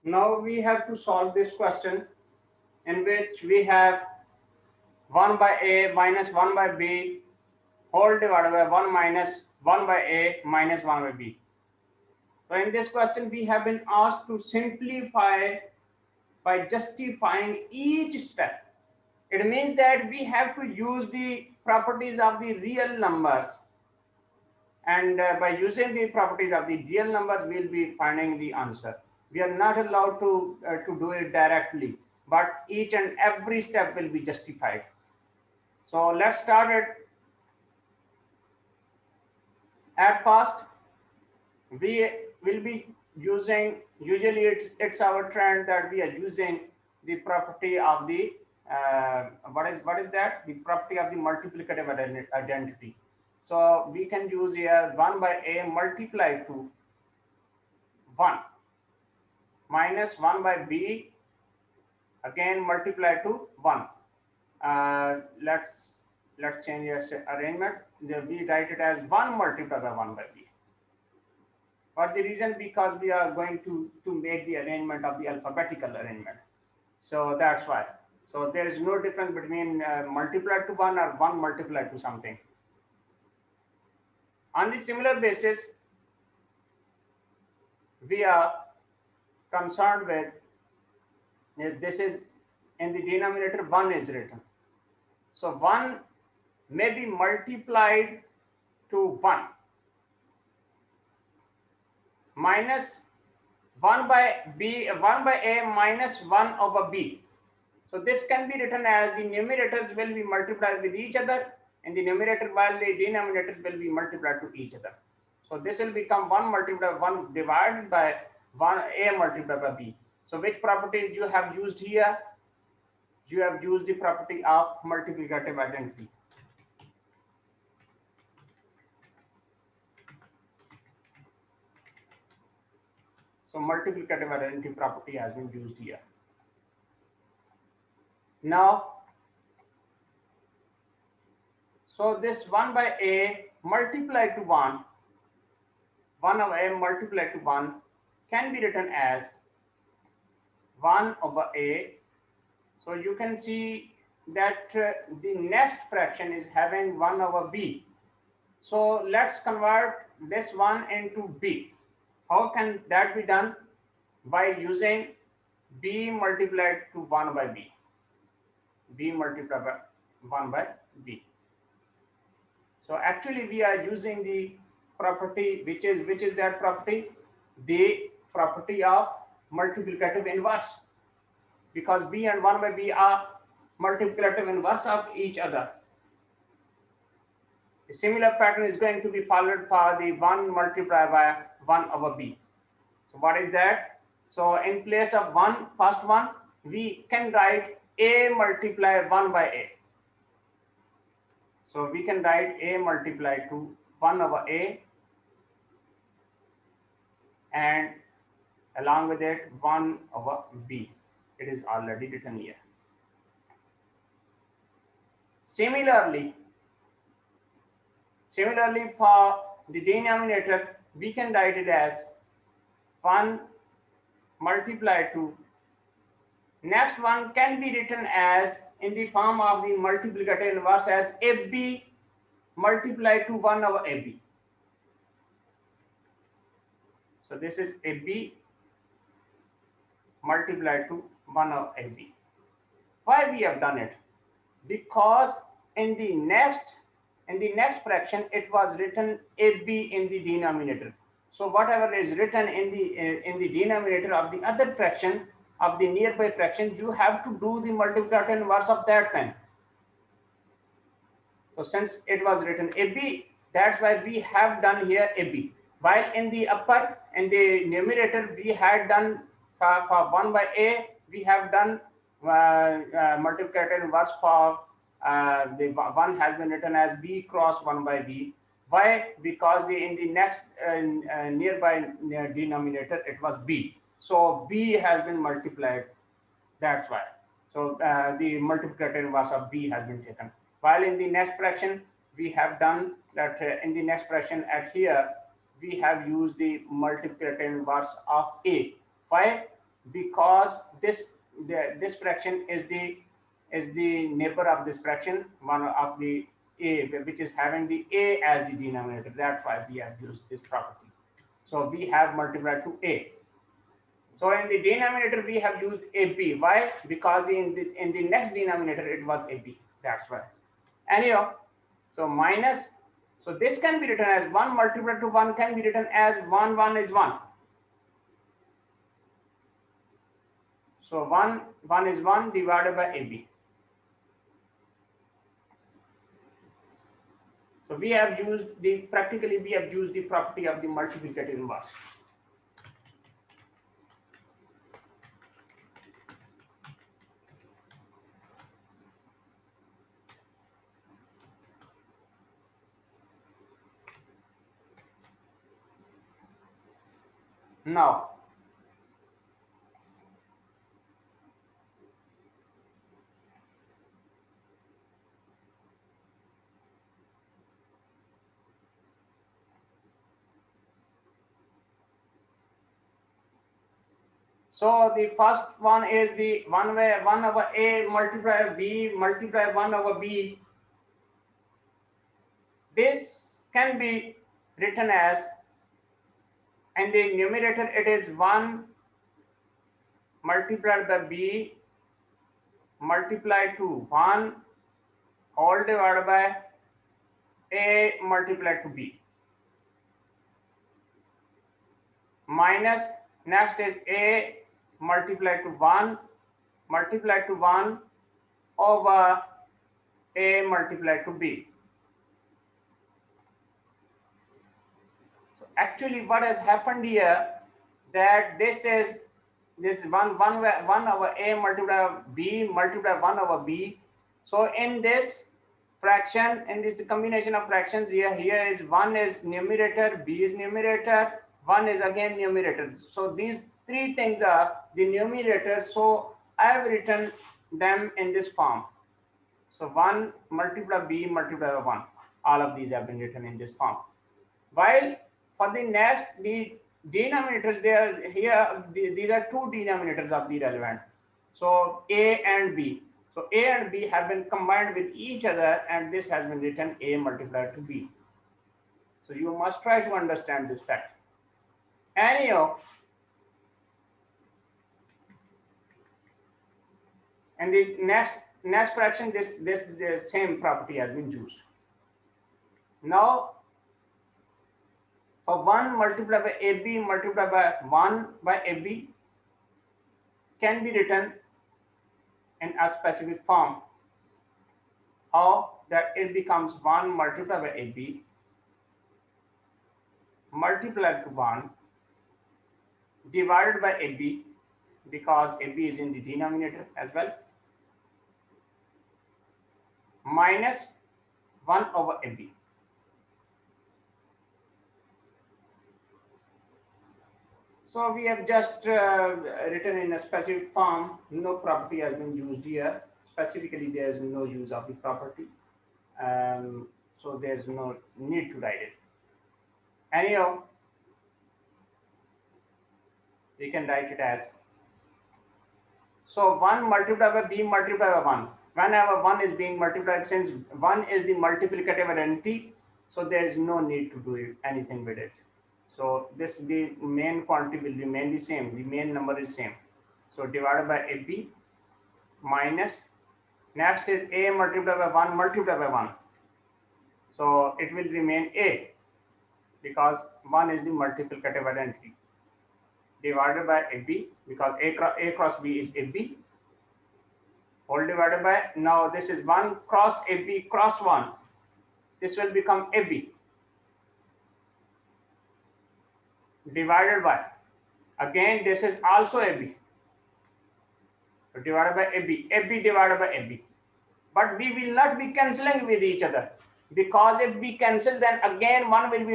Now we have to solve this question in which we have 1 by a minus 1 by b whole divided by 1 minus 1 by a minus 1 by b. So in this question we have been asked to simplify by justifying each step. It means that we have to use the properties of the real numbers, and by using the properties of the real numbers we'll be finding the answer. We are not allowed to do it directly, but each and every step will be justified. So let's start it. At first we will be using, usually it's our trend that we are using the property of the what is that, the property of the multiplicative identity. So we can use here 1 by a multiplied to 1 minus 1 by b again multiplied to 1. Let's change this arrangement. We write it as 1 multiplied by 1 by b. What's the reason? Because we are going to make the arrangement of the alphabetical arrangement. So that's why. So there is no difference between multiplied to 1 or 1 multiplied to something. On the similar basis, we are concerned with this is in the denominator 1 is written. So 1 may be multiplied to 1 minus 1 by b, 1 by a minus 1 over b. So this can be written as the numerators will be multiplied with each other in the numerator, while the denominators will be multiplied to each other. So this will become 1 multiplied by 1 divided by 1 a multiplied by b. So which properties you have used here? You have used the property of multiplicative identity. So multiplicative identity property has been used here. Now, so this 1 by a multiplied to 1, 1 over a multiplied to 1 can be written as 1 over a. So you can see that the next fraction is having 1 over b. So let's convert this one into b. How can that be done? By using b multiplied to 1 by b. B multiplied by 1 by b. So actually we are using the property which is that property? The property of multiplicative inverse, because b and 1 by b are multiplicative inverse of each other. A similar pattern is going to be followed for the 1 multiplied by 1 over b. So what is that? So in place of 1, first one, we can write a multiplied 1 by a. So we can write a multiplied to 1 over a, and along with it 1 over b. It is already written here. Similarly for the denominator, we can write it as 1 multiplied to, next one can be written as in the form of the multiplicative inverse as ab multiplied to 1 over ab. So this is ab multiplied to 1 over ab. Why we have done it? Because in the next fraction it was written ab in the denominator. So whatever is written in the denominator of the other fraction, of the nearby fraction, you have to do the multiplicative inverse of that thing. So since it was written AB, that's why we have done here AB. While in the upper, in the numerator, we had done for 1 by A, we have done multiplicative inverse for the 1 has been written as B cross 1 by B. Why? Because in the next nearby denominator, it was B. So B has been multiplied. That's why. So the multiplicative inverse of B has been taken. While in the next fraction, we have done that in the next fraction at here, we have used the multiplicative inverse of A. Why? because this fraction is the neighbor of this fraction, one of the a, which is having the a as the denominator. That's why we have used this property. So we have multiplied to a. So in the denominator we have used ab. Why? Because in the next denominator it was ab. That's why. Anyhow, so minus. So this can be written as 1 multiplied to 1 can be written as 1 is 1. So 1 is 1 divided by AB. So we have used practically we have used the property of the multiplicative inverse. Now, so the first one is the 1 over A multiply B multiply 1 over B. This can be written as, in the numerator it is 1 multiplied by B multiplied to 1 all divided by A multiplied to B, minus next is A multiplied to 1 over A multiplied to B. So actually what has happened here, that this 1 over A multiplied B multiplied 1 over B. So in this fraction, in this combination of fractions, here is 1 is numerator, B is numerator, 1 is again numerator. So these three things are the numerator. So I have written them in this form. So 1 multiply B multiply 1. All of these have been written in this form. While for the next, the denominators, they are here, these are two denominators of the relevant. So A and B. So A and B have been combined with each other, and this has been written A multiplied to B. So you must try to understand this fact. Anyhow, and the next fraction, the same property has been used. Now, for 1 multiplied by AB multiplied by 1 by AB can be written in a specific form, how that it becomes 1 multiplied by AB multiplied to 1 divided by AB, because AB is in the denominator as well, minus 1 over AB. So we have just written in a specific form. No property has been used here. Specifically, there is no use of the property. So there's no need to write it. Anyhow, we can write it as, so 1 multiplied by B multiplied by 1. Whenever 1 is being multiplied, since 1 is the multiplicative identity, so there is no need to do anything with it. So this, the main quantity will remain the same. The main number is same. So divided by AB minus, next is A multiplied by 1 multiplied by 1. So it will remain A, because 1 is the multiplicative identity, divided by AB, because A cross B is AB, whole divided by, now this is 1 cross AB cross 1. This will become AB, divided by, again this is also AB, divided by AB, AB divided by AB. But we will not be cancelling with each other, because if we cancel, then again 1 will be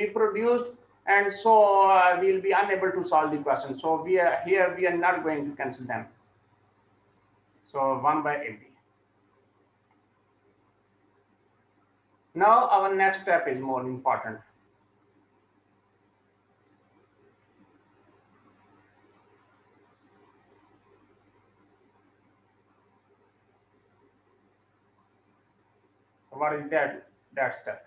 reproduced, and so we will be unable to solve the question. So we are not going to cancel them. So 1 by AB. Now our next step is more important. What is that step?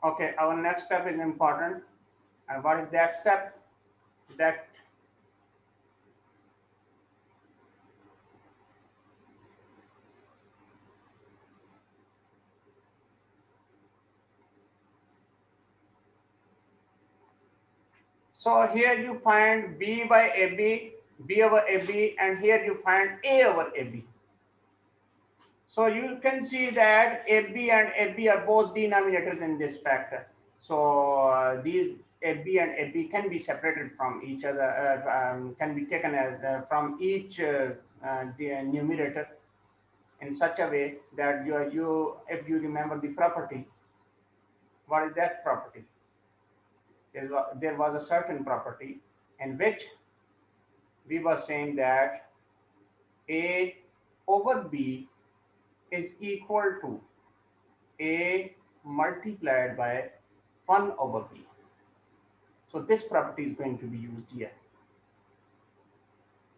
Okay, our next step is important. And what is that step? That so here you find B by AB, B over AB, and here you find A over AB. So you can see that AB and AB are both denominators in this factor. So these AB and AB can be separated from each other, can be taken as from each the numerator in such a way that if you remember the property, what is that property? There was a certain property in which we were saying that A over B is equal to A multiplied by 1 over B. So this property is going to be used here.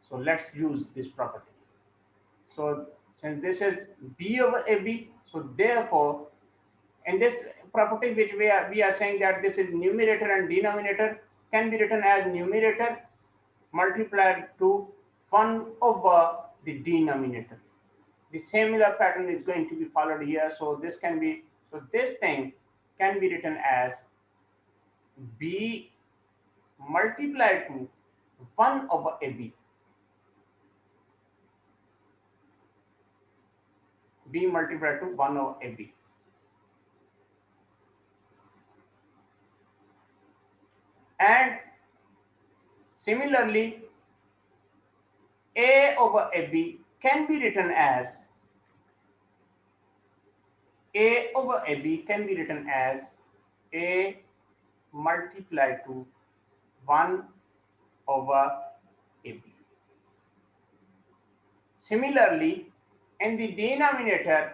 So let's use this property. So since this is B over AB, so therefore in this property which we are saying that this is numerator and denominator can be written as numerator multiplied to 1 over the denominator. The similar pattern is going to be followed here. So this thing can be written as B multiplied to 1 over AB. B multiplied to 1 over AB. And similarly, A over AB can be written as A over AB can be written as A multiplied to 1 over AB. Similarly, in the denominator,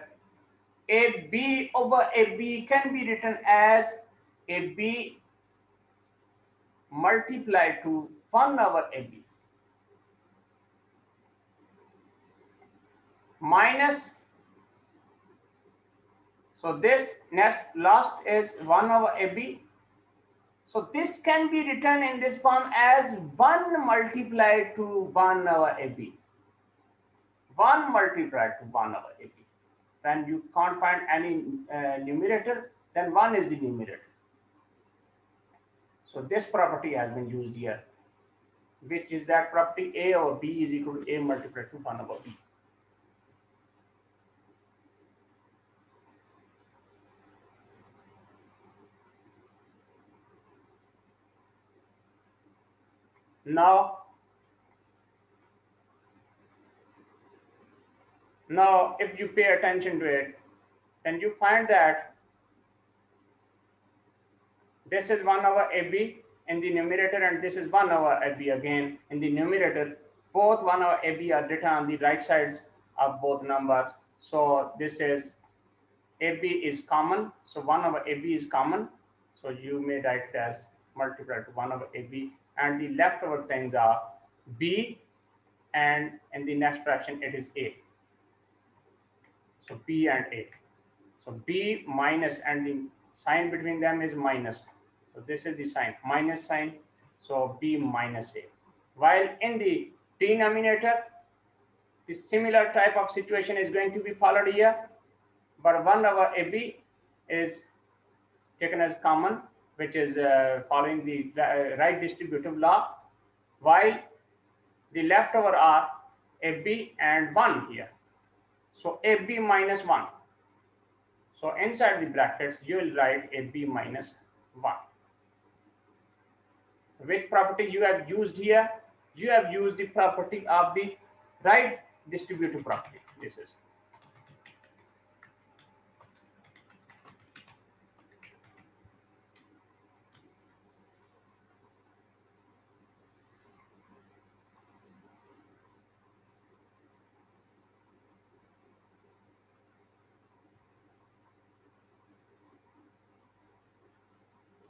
AB over AB can be written as AB multiplied to 1 over AB minus, so this last is 1 over AB. So this can be written in this form as 1 multiplied to 1 over AB. 1 multiplied to 1 over AB. When you can't find any numerator, then 1 is the numerator. So this property has been used here, which is that property A over B is equal to A multiplied to 1 over B. Now, if you pay attention to it, then you find that this is 1 over AB in the numerator, and this is 1 over AB again in the numerator. Both 1 over AB are written on the right sides of both numbers. So this is AB is common. So 1 over AB is common. So you may write it as multiplied to 1 over AB. And the leftover things are B, and in the next fraction it is A. So B and A. So B minus, and the sign between them is minus. So this is the sign, minus sign. So B minus A. While in the denominator, the similar type of situation is going to be followed here. But 1 over AB is taken as common, which is following the right distributive law, while the leftover are AB and 1 here. So AB minus 1. So inside the brackets, you will write AB minus 1. So which property you have used here? You have used the property of the right distributive property. This is.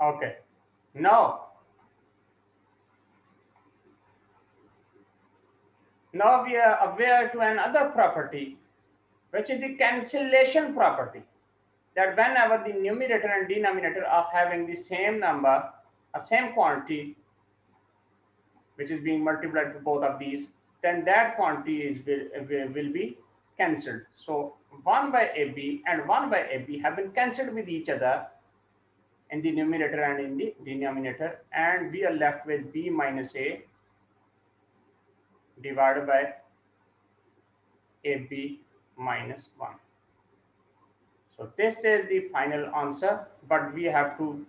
Okay. Now we are aware to another property, which is the cancellation property. That whenever the numerator and denominator are having the same number or same quantity, which is being multiplied to both of these, then that quantity will be cancelled. So 1 by AB and 1 by AB have been cancelled with each other in the numerator and in the denominator, and we are left with B minus A divided by AB minus 1. So this is the final answer, but we have to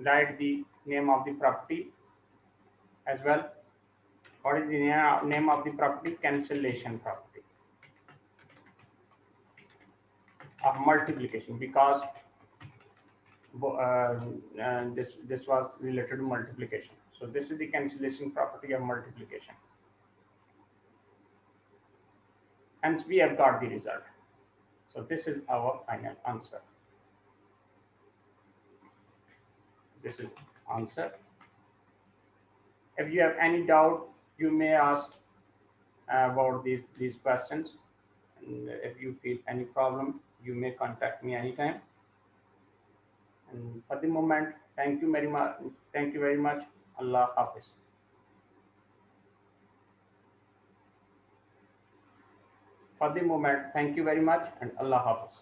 write the name of the property as well. What is the name of the property? Cancellation property of multiplication, because this was related to multiplication. So this is the cancellation property of multiplication. Hence we have got the result. So this is our final answer. This is answer. If you have any doubt, you may ask about these questions. And if you feel any problem, you may contact me anytime. And for the moment, thank you very much. Thank you very much. Allah Hafiz. For the moment, thank you very much, and Allah Hafiz.